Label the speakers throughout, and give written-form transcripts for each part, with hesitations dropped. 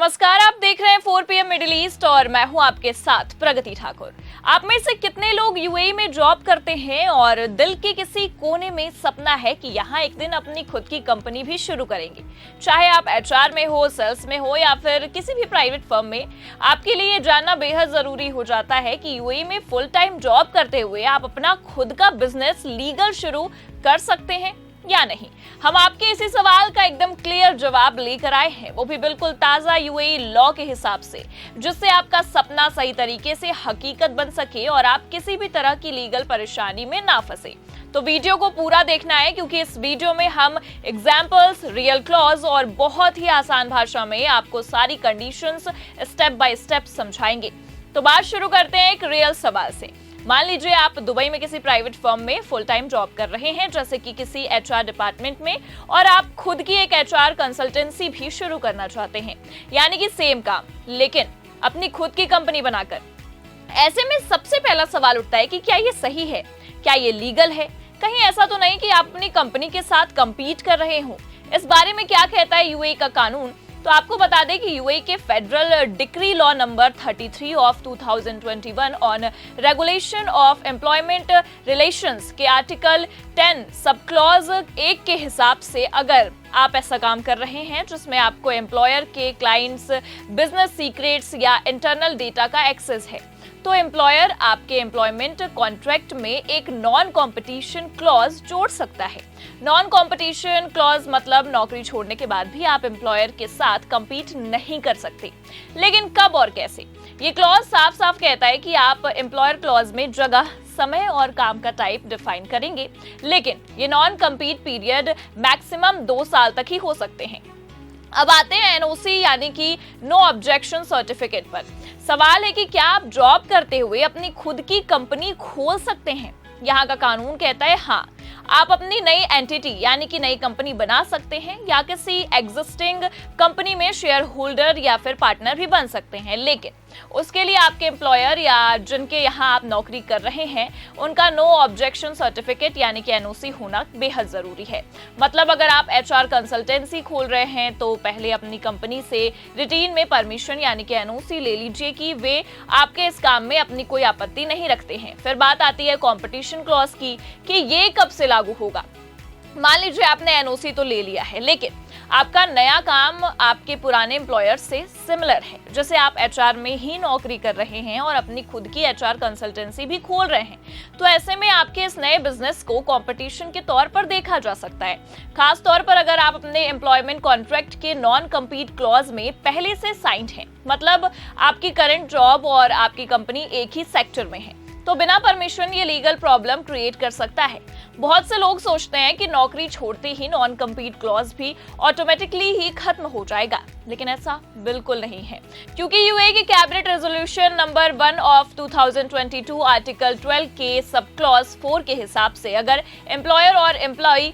Speaker 1: नमस्कार, आप देख रहे हैं 4 PM मिडिल ईस्ट और मैं हूं आपके साथ प्रगति ठाकुर। आप में से कितने लोग यूएई में जॉब करते हैं और दिल के किसी कोने में सपना है कि यहां एक दिन अपनी खुद की कंपनी भी शुरू करेंगे। चाहे आप एचआर में हो, सेल्स में हो या फिर किसी भी प्राइवेट फर्म में, आपके लिए ये जानना बेहद जरूरी हो जाता है कि यूएई में फुल टाइम जॉब करते हुए आप अपना खुद का बिजनेस लीगल शुरू कर सकते हैं या नहीं। हम आपके इसी सवाल का एकदम क्लियर जवाब लेकर आए हैं, वो भी बिल्कुल ताजा यूएई लॉ के हिसाब से, जिससे आपका सपना सही तरीके से हकीकत बन सके और आप किसी भी तरह की लीगल परेशानी में ना फंसे। तो वीडियो को पूरा देखना है, क्योंकि इस वीडियो में हम एग्जाम्पल्स, रियल क्लॉज और बहुत ही आसान भाषा में आपको सारी कंडीशंस स्टेप बाय स्टेप समझाएंगे। तो बात शुरू करते हैं एक रियल सवाल से। मान लीजिए आप दुबई में किसी प्राइवेट फर्म में फुल टाइम जॉब कर रहे हैं, जैसे कि किसी एचआर डिपार्टमेंट में, और आप खुद की एक एचआर कंसल्टेंसी भी शुरू करना चाहते हैं, यानी कि सेम काम लेकिन अपनी खुद की कंपनी बनाकर। ऐसे में सबसे पहला सवाल उठता है कि क्या ये सही है, क्या ये लीगल है, कहीं ऐसा तो नहीं कि आप अपनी कंपनी के साथ कंपीट कर रहे हो। इस बारे में क्या कहता है यूएई का कानून, तो आपको बता दें कि यूएई के federal decree law number 33 of 2021 on regulation of employment relations के आर्टिकल 10 सब क्लॉज 1 के हिसाब से, अगर आप ऐसा काम कर रहे हैं जिसमें आपको एम्प्लॉयर के क्लाइंट्स, बिजनेस सीक्रेट्स या इंटरनल डेटा का एक्सेस है, तो एम्प्लॉयर आपके एम्प्लॉयमेंट कॉन्ट्रैक्ट में एक नॉन कॉम्पिटिशन क्लॉज जोड़ सकता है। नॉन कॉम्पिटिशन क्लॉज मतलब नौकरी छोड़ने के बाद भी आप एम्प्लॉयर के साथ compete नहीं कर सकते। लेकिन कब और कैसे? ये क्लॉज साफ साफ कहता है कि आप एम्प्लॉयर क्लॉज में जगह, समय और काम का टाइप डिफाइन करेंगे, लेकिन ये नॉन कम्पीट पीरियड मैक्सिमम 2 साल तक ही हो सकते हैं। अब आते हैं एनओसी यानी कि नो ऑब्जेक्शन सर्टिफिकेट पर। सवाल है कि क्या आप जॉब करते हुए अपनी खुद की कंपनी खोल सकते हैं? यहाँ का कानून कहता है हाँ, आप अपनी नई एंटिटी यानी कि नई कंपनी बना सकते हैं या किसी एग्जिस्टिंग कंपनी में शेयर होल्डर या फिर पार्टनर भी बन सकते हैं, लेकिन उसके लिए आपके एम्प्लॉयर या जिनके यहाँ आप नौकरी कर रहे हैं उनका नो ऑब्जेक्शन सर्टिफिकेट यानी कि एनओसी होना बेहद जरूरी है। मतलब अगर आप एचआर कंसल्टेंसी खोल रहे हैं तो पहले अपनी कंपनी से रिटीन में परमिशन यानी कि एनओसी ले लीजिए कि वे आपके इस काम में अपनी कोई आपत्ति नहीं रखते हैं। फिर बात आती है कॉम्पिटिशन क्लॉज की कि ये कब से लागू होगा। मान लीजिए आपने एनओसी तो ले लिया है, लेकिन आपका नया काम आपके पुराने एम्प्लॉयर से सिमिलर है, जैसे आप एचआर में ही नौकरी कर रहे हैं और अपनी खुद की एचआर कंसल्टेंसी भी खोल रहे हैं, तो ऐसे में आपके इस नए बिजनेस को कंपटीशन के तौर पर देखा जा सकता है। खास तौर पर अगर आप अपने एम्प्लॉयमेंट कॉन्ट्रैक्ट के नॉन कम्पीट क्लॉज में पहले से साइंड हैं, मतलब आपकी करंट जॉब और आपकी कंपनी एक ही सेक्टर में है, तो बिना परमिशन ये लीगल प्रॉब्लम क्रिएट कर सकता है। बहुत से लोग सोचते हैं कि नौकरी छोड़ते ही नॉन कम्पीट क्लॉज भी ऑटोमेटिकली ही खत्म हो जाएगा, लेकिन ऐसा बिल्कुल नहीं है, क्योंकि यूएई की cabinet resolution number 1 of 2022 article 12 के सब क्लॉज 4 के हिसाब से, अगर एम्प्लॉयर और एम्प्लॉय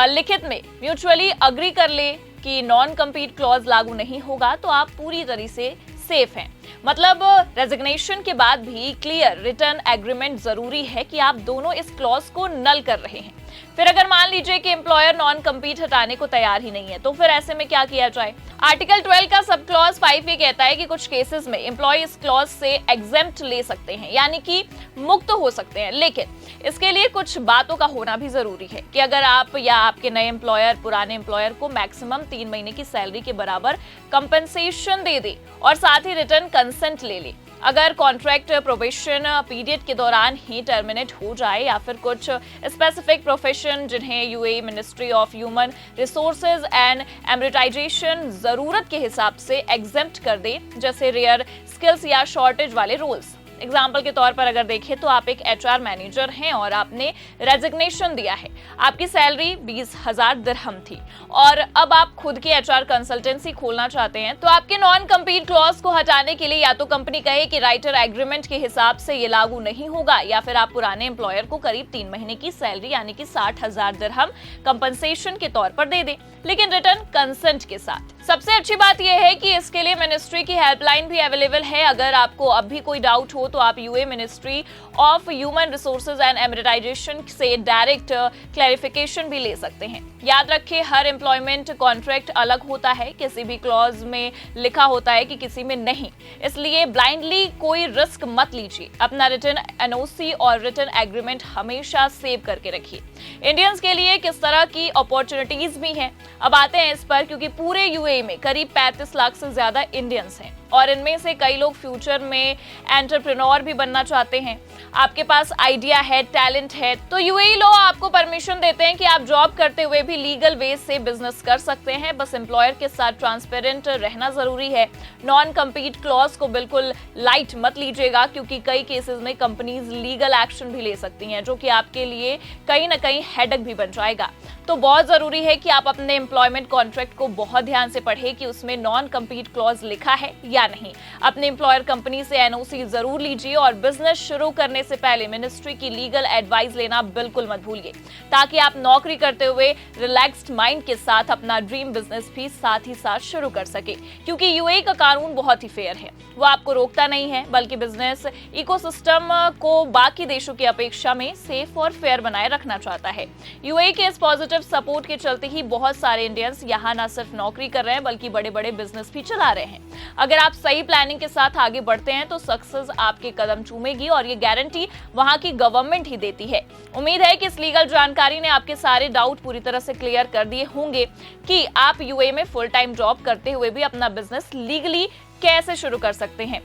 Speaker 1: लिखित में म्यूचुअली अग्री कर ले कि नॉन कम्पीट क्लॉज लागू नहीं होगा, तो आप पूरी तरह से सेफ हैं। मतलब रेजिग्नेशन के बाद भी क्लियर रिटर्न एग्रीमेंट जरूरी है कि आप दोनों इस क्लॉज को नल कर रहे हैं। फिर अगर मान लीजिए कि एम्प्लॉयर नॉन कम्पीट हटाने को तैयार ही नहीं है, तो फिर ऐसे में क्या किया जाए? आर्टिकल 12 का सब क्लॉज 5 ये कहता है कि कुछ केसेस में एम्प्लॉय इस क्लॉज से एग्जेम्प्ट ले सकते हैं, यानी कि मुक्त हो सकते हैं, लेकिन इसके लिए कुछ बातों का होना भी जरूरी है कि अगर आप या आपके नए एम्प्लॉयर पुराने एम्प्लॉयर को मैक्सिमम 3 महीने की सैलरी के बराबर कंपनसेशन दे दे और साथ ही रिटर्न कंसेंट ले ले। अगर कॉन्ट्रैक्ट प्रोबेशन पीरियड के दौरान ही टर्मिनेट हो जाए या फिर कुछ स्पेसिफिक प्रोफेशन जिन्हें UAE ministry of human resources and emiratisation जरूरत के हिसाब से एग्जेम्प्ट कर दे, जैसे रेयर स्किल्स या शॉर्टेज वाले रोल्स। एग्जाम्पल के तौर पर अगर देखें तो आप एक एचआर मैनेजर हैं और आपने रेजिग्नेशन दिया है, आपकी सैलरी 20,000 दिरहम थी और अब आप खुद की एचआर कंसल्टेंसी खोलना चाहते हैं, तो आपके नॉन कम्पीट क्लॉज को हटाने के लिए या तो कंपनी कहे कि राइटर एग्रीमेंट के हिसाब से ये लागू नहीं होगा, या फिर आप पुराने एम्प्लॉयर को करीब 3 महीने की सैलरी यानी कि 60,000 दिरहम कंपनसेशन के तौर पर दे दें, लेकिन रिटर्न कंसेंट के साथ। सबसे अच्छी बात यह है कि इसके लिए मिनिस्ट्री की हेल्पलाइन भी अवेलेबल है। अगर आपको अब भी कोई डाउट हो तो आप UAE ministry of human resources and emiratisation से डायरेक्ट क्लैरिफिकेशन भी ले सकते हैं। याद रखें, हर एम्प्लॉयमेंट कॉन्ट्रैक्ट अलग होता है, किसी भी क्लॉज में लिखा होता है कि किसी में नहीं, इसलिए ब्लाइंडली कोई रिस्क मत लीजिए। अपना रिटर्न एनओसी और रिटर्न एग्रीमेंट हमेशा सेव करके रखिए। इंडियंस के लिए किस तरह की अपॉर्चुनिटीज भी हैं, अब आते हैं इस पर, क्योंकि पूरे यूएई में करीब 35 लाख से ज्यादा इंडियंस हैं और इनमें से कई लोग फ्यूचर में एंटरप्रेन्योर भी बनना चाहते हैं। आपके पास आइडिया है, टैलेंट है, तो यूएई लॉ आपको परमिशन देते हैं कि आप जॉब करते हुए भी लीगल वे से बिजनेस कर सकते हैं। बस एम्प्लॉयर के साथ ट्रांसपेरेंट रहना जरूरी है। नॉन कम्पीट क्लॉज को बिल्कुल लाइट मत लीजिएगा, क्योंकि कई केसेस में कंपनीज लीगल एक्शन भी ले सकती हैं, जो कि आपके लिए कहीं ना कहीं हेडेक भी बन जाएगा। तो बहुत जरूरी है कि आप अपने एम्प्लॉयमेंट कॉन्ट्रैक्ट को बहुत ध्यान से पढ़ें कि उसमें नॉन कम्पीट क्लॉज लिखा है या नहीं। अपने एम्प्लॉयर कंपनी से एनओसी जरूर लीजिए और बिजनेस शुरू करने से पहले मिनिस्ट्री की लीगल एडवाइस लेना बिल्कुल मत भूलिए, ताकि आप नौकरी करते हुए रिलैक्स्ड माइंड के साथ अपना ड्रीम बिजनेस भी साथ ही साथ शुरू कर सके। क्योंकि यूएई का कानून बहुत ही फेयर है, वो आपको रोकता नहीं है, बल्कि बिजनेस इकोसिस्टम को बाकी देशों की अपेक्षा में सेफ और फेयर बनाए रखना चाहता है। यूएई के इस पॉजिटिव सपोर्ट के चलते ही बहुत सारे इंडियंस यहाँ न सिर्फ नौकरी कर रहे हैं, बल्कि बड़े बड़े बिजनेस भी चला रहे हैं। अगर आप सही प्लानिंग के साथ आगे बढ़ते हैं तो सक्सेस आपके कदम चूमेगी, और ये गारंटी वहां की गवर्नमेंट ही देती है। उम्मीद है कि इस लीगल जानकारी ने आपके सारे डाउट पूरी तरह से क्लियर कर दिए होंगे कि आप यूएई में फुल टाइम जॉब करते हुए भी अपना बिजनेस लीगली कैसे शुरू कर सकते हैं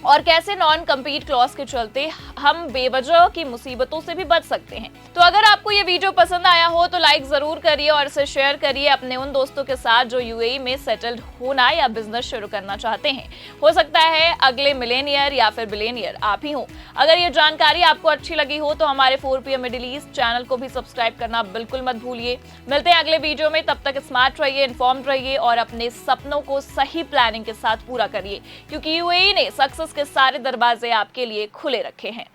Speaker 1: और कैसे नॉन कम्पीट क्लॉज के चलते हम बेवजह की मुसीबतों से भी बच सकते हैं। तो अगर आपको ये वीडियो पसंद आया हो तो लाइक जरूर करिए और इसे शेयर करिए अपने उन दोस्तों के साथ जो यूएई में सेटल्ड होना या बिजनेस शुरू करना चाहते हैं। हो सकता है अगले मिलेनियर या फिर बिलियनियर आप ही हो। अगर ये जानकारी आपको अच्छी लगी हो तो हमारे 4 PM मिडिल ईस्ट चैनल को भी सब्सक्राइब करना बिल्कुल मत भूलिए। मिलते हैं अगले वीडियो में, तब तक स्मार्ट रहिए, इन्फॉर्म्ड रहिए और अपने सपनों को सही प्लानिंग के साथ पूरा करिए, क्योंकि यूएई ने सक्सेस के सारे दरवाजे आपके लिए खुले रखे हैं।